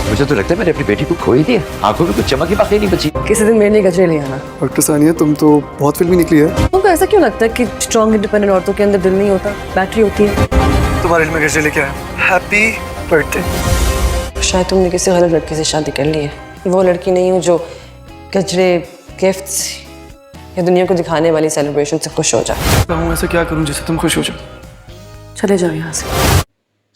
मुझे तो लगता है मैंने अपनी बेटी को खो ही दिया। आंखों में कुछ चमक ही बाकी नहीं बची। किसी दिन मेरे लिए गजरे ले आना। डॉक्टर सानिया, तुम तो बहुत फिल्मी निकली है। तुमको ऐसा क्यों लगता है कि स्ट्रॉन्ग इंडिपेंडेंट औरतों के अंदर दिल नहीं होता, बैटरी होती है? तुम्हारे लिए मैं गजरे लेके आया। Happy birthday. शायद तुमने किसी गलत लड़के से शादी कर ली है। वो लड़की नहीं हूँ जो गजरे, गिफ्ट्स या दुनिया को दिखाने वाली सेलिब्रेशन से खुश हो जाए। मैं ऐसा क्या करूं जिससे तुम खुश हो जाओ? चले जाओ यहाँ से।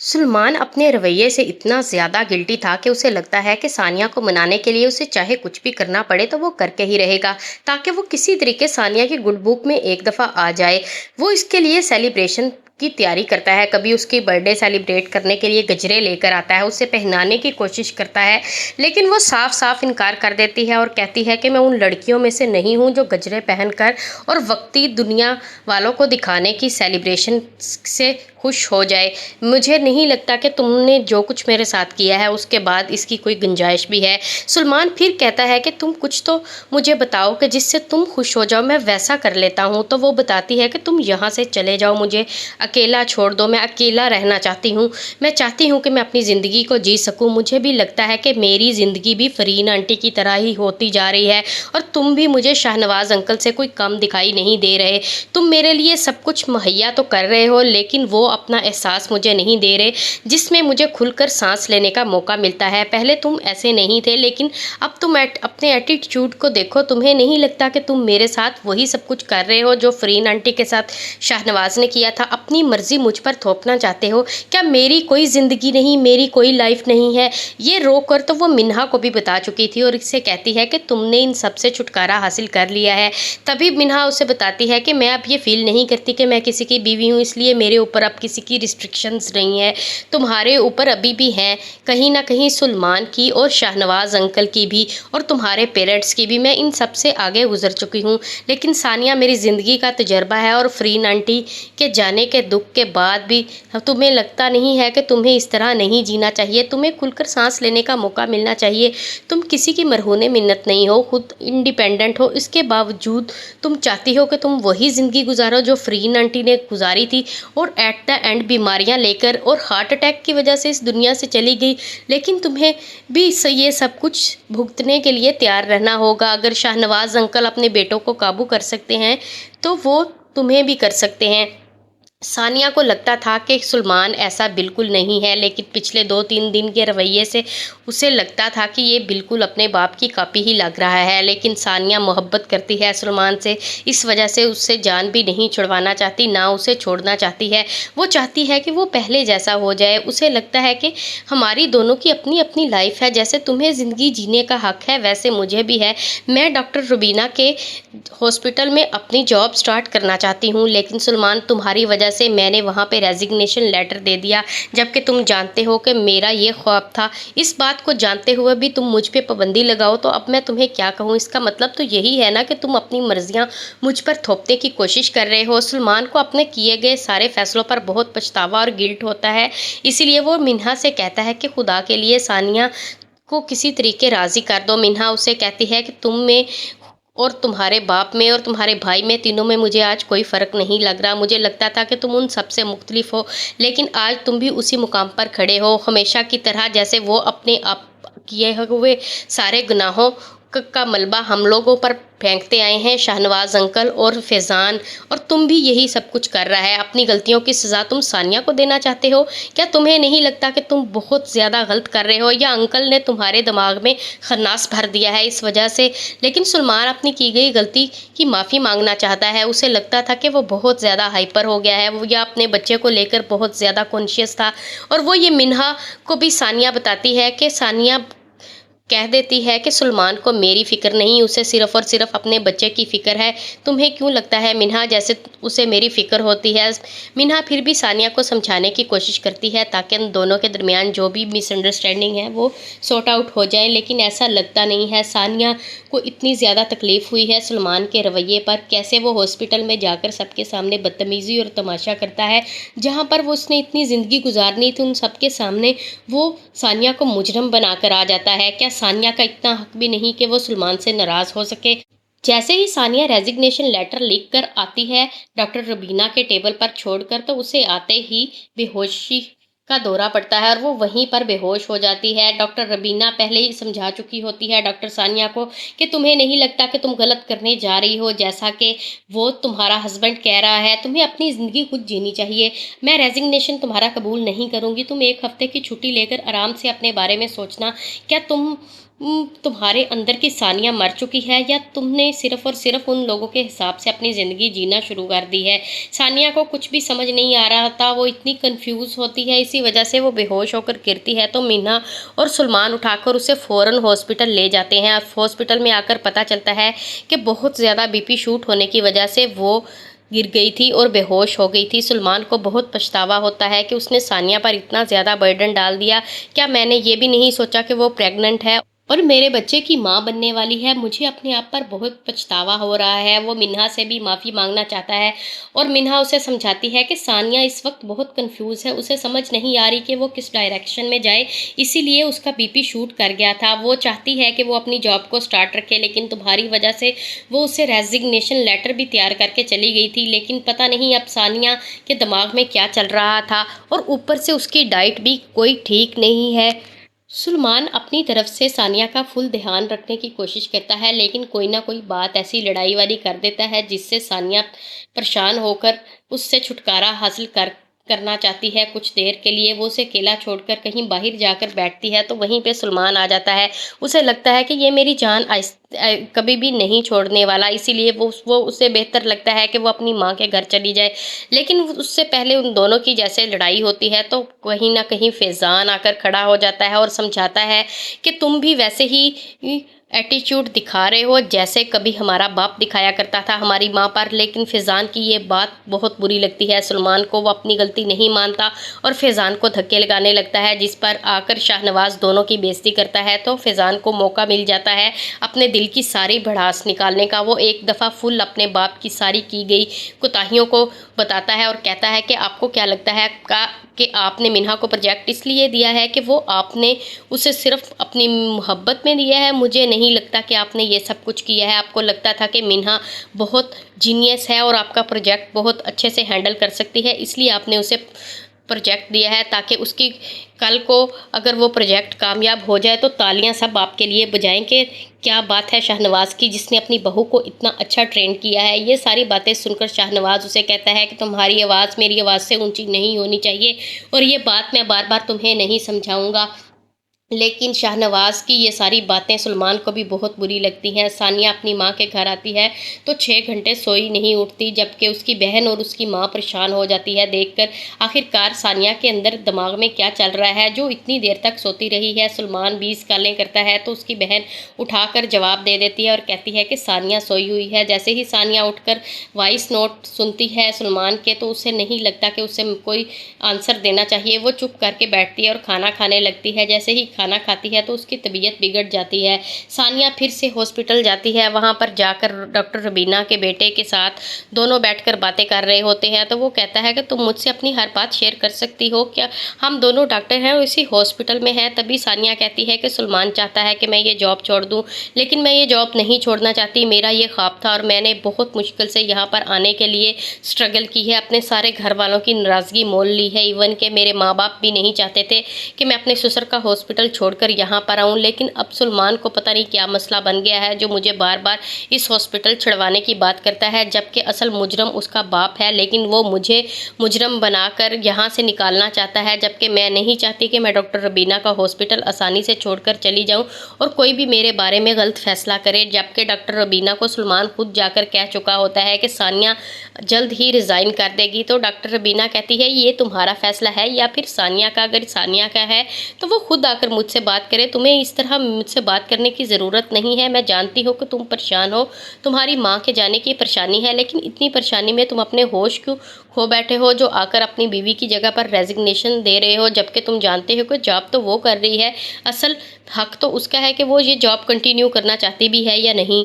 सुलेमान अपने रवैये से इतना ज़्यादा गिल्टी था कि उसे लगता है कि सानिया को मनाने के लिए उसे चाहे कुछ भी करना पड़े तो वो करके ही रहेगा, ताकि वो किसी तरीके सानिया की गुड बुक में एक दफ़ा आ जाए। वो इसके लिए सेलिब्रेशन की तैयारी करता है, कभी उसकी बर्थडे सेलिब्रेट करने के लिए गजरे लेकर आता है, उसे पहनाने की कोशिश करता है, लेकिन वो साफ साफ इनकार कर देती है और कहती है कि मैं उन लड़कियों में से नहीं हूँ जो गजरे पहनकर और वक्ती दुनिया वालों को दिखाने की सेलिब्रेशन से खुश हो जाए। मुझे नहीं लगता कि तुमने जो कुछ मेरे साथ किया है उसके बाद इसकी कोई गुंजाइश भी है। सुलेमान फिर कहता है कि तुम कुछ तो मुझे बताओ कि जिससे तुम खुश हो जाओ, मैं वैसा कर लेता हूँ। तो वो बताती है कि तुम यहाँ से चले जाओ, मुझे अकेला छोड़ दो, मैं अकेला रहना चाहती हूँ। मैं चाहती हूँ कि मैं अपनी ज़िंदगी को जी सकूँ। मुझे भी लगता है कि मेरी ज़िंदगी भी फरीन आंटी की तरह ही होती जा रही है और तुम भी मुझे शाहनवाज़ अंकल से कोई कम दिखाई नहीं दे रहे। तुम मेरे लिए सब कुछ मुहैया तो कर रहे हो, लेकिन वो अपना एहसास मुझे नहीं दे रहे जिसमें मुझे खुलकर सांस लेने का मौका मिलता है। पहले तुम ऐसे नहीं थे, लेकिन अब तुम अपने एटीट्यूड को देखो। तुम्हें नहीं लगता कि तुम मेरे साथ वही सब कुछ कर रहे हो जो फरीन आंटी के साथ शाहनवाज़ ने किया था? अपनी मर्जी मुझ पर थोपना चाहते हो। क्या मेरी कोई ज़िंदगी नहीं, मेरी कोई लाइफ नहीं है? ये रो कर तो वो मिन्हा को भी बता चुकी थी और इससे कहती है कि तुमने इन सब से छुटकारा हासिल कर लिया है। तभी मिन्हा उसे बताती है कि मैं अब ये फील नहीं करती कि मैं किसी की बीवी हूँ, इसलिए मेरे ऊपर अब किसी की रिस्ट्रिक्शंस नहीं है। तुम्हारे ऊपर अभी भी हैं, कहीं ना कहीं सुलेमान की और शाहनवाज़ अंकल की भी और तुम्हारे पेरेंट्स की भी। मैं इन सब से आगे गुजर चुकी हूँ, लेकिन सानिया मेरी ज़िंदगी का तजर्बा है और फरीन आंटी के जाने के दुख के बाद भी तुम्हें लगता नहीं है कि तुम्हें इस तरह नहीं जीना चाहिए? तुम्हें खुलकर सांस लेने का मौका मिलना चाहिए। तुम किसी की मरहूने मिन्नत नहीं हो, खुद इंडिपेंडेंट हो। इसके बावजूद तुम चाहती हो कि तुम वही ज़िंदगी गुजारो जो फरीन आंटी ने गुजारी थी और एट द एंड बीमारियां लेकर और हार्ट अटैक की वजह से इस दुनिया से चली गई। लेकिन तुम्हें भी ये सब कुछ भुगतने के लिए तैयार रहना होगा। अगर शाहनवाज़ अंकल अपने बेटों को काबू कर सकते हैं तो वो तुम्हें भी कर सकते हैं। सानिया को लगता था कि सुलेमान ऐसा बिल्कुल नहीं है, लेकिन पिछले 2-3 दिन के रवैये से उसे लगता था कि ये बिल्कुल अपने बाप की कॉपी ही लग रहा है। लेकिन सानिया मोहब्बत करती है सुलेमान से, इस वजह से उससे जान भी नहीं छुड़वाना चाहती, ना उसे छोड़ना चाहती है। वो चाहती है कि वो पहले जैसा हो जाए। उसे लगता है कि हमारी दोनों की अपनी अपनी लाइफ है, जैसे तुम्हें ज़िंदगी जीने का हक है वैसे मुझे भी है। मैं डॉक्टर रुबीना के हॉस्पिटल में अपनी जॉब स्टार्ट करना चाहती हूँ, लेकिन सुलेमान तुम्हारी वजह से मैंने वहाँ पे रेजिग्नेशन लेटर दे दिया, जबकि तुम जानते हो कि मेरा ये ख्वाब था। इस बात को जानते हुए भी तुम मुझ पे पाबंदी लगाओ तो अब मैं तुम्हें क्या कहूँ? इसका मतलब तो यही है ना कि तुम अपनी मर्जियाँ मुझ पर थोपने की कोशिश कर रहे हो। सुलेमान को अपने किए गए सारे फैसलों पर बहुत पछतावा और गिल्ट होता है, इसीलिए वो मिन्हा से कहता है कि खुदा के लिए सानिया को किसी तरीके राज़ी कर दो। मिन्हा उसे कहती है कि तुम में और तुम्हारे बाप में और तुम्हारे भाई में, तीनों में मुझे आज कोई फ़र्क नहीं लग रहा। मुझे लगता था कि तुम उन सबसे मुख्तलिफ हो, लेकिन आज तुम भी उसी मुकाम पर खड़े हो हमेशा की तरह, जैसे वो अपने आप किए हुए सारे गुनाहों का मलबा हम लोगों पर फेंकते आए हैं, शाहनवाज़ अंकल और फैज़ान, और तुम भी यही सब कुछ कर रहा है। अपनी गलतियों की सज़ा तुम सानिया को देना चाहते हो। क्या तुम्हें नहीं लगता कि तुम बहुत ज़्यादा गलत कर रहे हो, या अंकल ने तुम्हारे दिमाग में खन्नास भर दिया है इस वजह से? लेकिन सुलेमान अपनी की गई गलती की माफ़ी मांगना चाहता है। उसे लगता था कि वो बहुत ज़्यादा हाइपर हो गया है, वो या अपने बच्चे को लेकर बहुत ज़्यादा कॉन्शियस था। और वो ये मिन्हा को भी सानिया बताती है कि सानिया कह देती है कि सुलेमान को मेरी फ़िक्र नहीं, उसे सिर्फ़ और सिर्फ अपने बच्चे की फ़िक्र है। तुम्हें क्यों लगता है मिन्हा जैसे उसे मेरी फ़िक्र होती है? मिन्हा फिर भी सानिया को समझाने की कोशिश करती है ताकि उन दोनों के दरमियान जो भी मिसअंडरस्टैंडिंग है वो सॉर्ट आउट हो जाए, लेकिन ऐसा लगता नहीं है। सानिया को इतनी ज़्यादा तकलीफ़ हुई है सुलेमान के रवैये पर, कैसे वो हॉस्पिटल में जाकर सबके सामने बदतमीज़ी और तमाशा करता है, जहाँ पर वो उसने इतनी ज़िंदगी गुजारनी थी, उन सबके सामने वो सानिया को मुजरम बनाकर आ जाता है। क्या सानिया का इतना हक भी नहीं कि वो सुलेमान से नाराज़ हो सके? जैसे ही सानिया रेजिग्नेशन लेटर लिख कर आती है डॉक्टर रुबीना के टेबल पर छोड़कर, तो उसे आते ही बेहोशी का दौरा पड़ता है और वो वहीं पर बेहोश हो जाती है। डॉक्टर रबीना पहले ही समझा चुकी होती है डॉक्टर सानिया को कि तुम्हें नहीं लगता कि तुम गलत करने जा रही हो, जैसा कि वो तुम्हारा हस्बैंड कह रहा है, तुम्हें अपनी ज़िंदगी खुद जीनी चाहिए। मैं रेजिग्नेशन तुम्हारा कबूल नहीं करूँगी, तुम 1 हफ्ते की छुट्टी लेकर आराम से अपने बारे में सोचना। क्या तुम्हारे अंदर की सानिया मर चुकी है या तुमने सिर्फ़ और सिर्फ उन लोगों के हिसाब से अपनी ज़िंदगी जीना शुरू कर दी है। सानिया को कुछ भी समझ नहीं आ रहा था, वो इतनी कंफ्यूज होती है, इसी वजह से वो बेहोश होकर गिरती है। तो मीना और सुलेमान उठाकर उसे फ़ौरन हॉस्पिटल ले जाते हैं और हॉस्पिटल में आकर पता चलता है कि बहुत ज़्यादा बीपी शूट होने की वजह से वो गिर गई थी और बेहोश हो गई थी। सुलेमान को बहुत पछतावा होता है कि उसने सानिया पर इतना ज़्यादा बर्डन डाल दिया। क्या मैंने ये भी नहीं सोचा कि वो प्रेग्नेंट है और मेरे बच्चे की माँ बनने वाली है। मुझे अपने आप पर बहुत पछतावा हो रहा है। वो मिन्हा से भी माफ़ी मांगना चाहता है और मिन्हा उसे समझाती है कि सानिया इस वक्त बहुत कंफ्यूज है, उसे समझ नहीं आ रही कि वो किस डायरेक्शन में जाए, इसीलिए उसका बीपी शूट कर गया था। वो चाहती है कि वो अपनी जॉब को स्टार्ट रखे, लेकिन तुम्हारी वजह से वो उसे रेजिग्नेशन लेटर भी तैयार करके चली गई थी। लेकिन पता नहीं अब सानिया के दिमाग में क्या चल रहा था और ऊपर से उसकी डाइट भी कोई ठीक नहीं है। सुलेमान अपनी तरफ से सानिया का फुल ध्यान रखने की कोशिश करता है, लेकिन कोई ना कोई बात ऐसी लड़ाई वाली कर देता है जिससे सानिया परेशान होकर उससे छुटकारा हासिल करना चाहती है। कुछ देर के लिए वो उसे अकेला छोड़कर कहीं बाहर जाकर बैठती है, तो वहीं पे सुलेमान आ जाता है। उसे लगता है कि ये मेरी जान कभी भी नहीं छोड़ने वाला, इसीलिए वो उसे बेहतर लगता है कि वो अपनी माँ के घर चली जाए। लेकिन उससे पहले उन दोनों की जैसे लड़ाई होती है तो कहीं ना कहीं फैज़ान आकर खड़ा हो जाता है और समझाता है कि तुम भी वैसे ही एटीट्यूड दिखा रहे हो जैसे कभी हमारा बाप दिखाया करता था हमारी माँ पर। लेकिन फैज़ान की ये बात बहुत बुरी लगती है सुलेमान को। वो अपनी गलती नहीं मानता और फैज़ान को धक्के लगाने लगता है, जिस पर आकर शाहनवाज़ दोनों की बेइज्जती करता है। तो फैज़ान को मौका मिल जाता है अपने दिल की सारी भड़ास निकालने का। वो एक दफ़ा फुल अपने बाप की सारी की गई कोताहियों को बताता है और कहता है कि आपको क्या लगता है कि आपने मिन्हा को प्रोजेक्ट इसलिए दिया है कि वो आपने उसे सिर्फ अपनी मोहब्बत में दिया है। मुझे नहीं लगता कि आपने ये सब कुछ किया है। आपको लगता था कि मिन्हा बहुत जीनियस है और आपका प्रोजेक्ट बहुत अच्छे से हैंडल कर सकती है, इसलिए आपने उसे प्रोजेक्ट दिया है ताकि उसकी कल को अगर वो प्रोजेक्ट कामयाब हो जाए तो तालियां सब आपके लिए बजाएं कि क्या बात है शाहनवाज़ की, जिसने अपनी बहू को इतना अच्छा ट्रेन किया है। ये सारी बातें सुनकर शाहनवाज़ उसे कहता है कि तुम्हारी आवाज़ मेरी आवाज़ से ऊंची नहीं होनी चाहिए और ये बात मैं बार बार तुम्हें नहीं समझाऊंगा। लेकिन शाहनवाज़ की ये सारी बातें सुलेमान को भी बहुत बुरी लगती हैं। सानिया अपनी माँ के घर आती है तो 6 घंटे सोई नहीं उठती, जबकि उसकी बहन और उसकी माँ परेशान हो जाती है देखकर। आखिरकार सानिया के अंदर दिमाग में क्या चल रहा है जो इतनी देर तक सोती रही है। सुलेमान 20 गालें करता है तो उसकी बहन उठाकर जवाब दे देती है और कहती है कि सानिया सोई हुई है। जैसे ही सानिया उठकर वॉइस नोट सुनती है सुलेमान के तो उसे नहीं लगता कि उसे कोई आंसर देना चाहिए। वो चुप करके बैठती है और खाना खाने लगती है। जैसे ही खाना खाती है तो उसकी तबीयत बिगड़ जाती है। सानिया फिर से हॉस्पिटल जाती है। वहाँ पर जाकर डॉक्टर रबीना के बेटे के साथ दोनों बैठकर बातें कर रहे होते हैं। तो वो कहता है कि तुम मुझसे अपनी हर बात शेयर कर सकती हो क्या, हम दोनों डॉक्टर हैं और इसी हॉस्पिटल में हैं। तभी सानिया कहती है कि सुलेमान चाहता है कि मैं ये जॉब छोड़ दूँ, लेकिन मैं ये जॉब नहीं छोड़ना चाहती। मेरा ये ख्वाब था और मैंने बहुत मुश्किल से यहाँ पर आने के लिए स्ट्रगल की है, अपने सारे घर वालों की नाराज़गी मोल ली है। इवन के मेरे माँ बाप भी नहीं चाहते थे कि मैं अपने ससुर का हॉस्पिटल छोड़कर यहाँ पर आऊँ। लेकिन अब सुलेमान को पता नहीं क्या मसला बन गया है जो मुझे बार बार इस हॉस्पिटल छुड़वाने की बात करता है, जबकि असल मुजरम उसका बाप है। लेकिन वो मुझे मुजरम बनाकर यहाँ से निकालना चाहता है, जबकि मैं नहीं चाहती कि मैं डॉक्टर रबीना का हॉस्पिटल आसानी से छोड़कर चली जाऊँ और कोई भी मेरे बारे में गलत फैसला करे। जबकि डॉक्टर रबीना को सुलेमान खुद जाकर कह चुका होता है कि सानिया जल्द ही रिज़ाइन कर देगी। तो डॉक्टर रबीना कहती है ये तुम्हारा फैसला है या फिर सानिया का। अगर सानिया का है तो वो खुद आकर मुझसे बात करे, तुम्हें इस तरह मुझसे बात करने की ज़रूरत नहीं है। मैं जानती हूँ कि तुम परेशान हो, तुम्हारी माँ के जाने की परेशानी है, लेकिन इतनी परेशानी में तुम अपने होश क्यों खो बैठे हो जो आकर अपनी बीवी की जगह पर रेजिग्नेशन दे रहे हो, जबकि तुम जानते हो कि जॉब तो वो कर रही है, असल हक तो उसका है कि वो ये जॉब कंटिन्यू करना चाहती भी है या नहीं।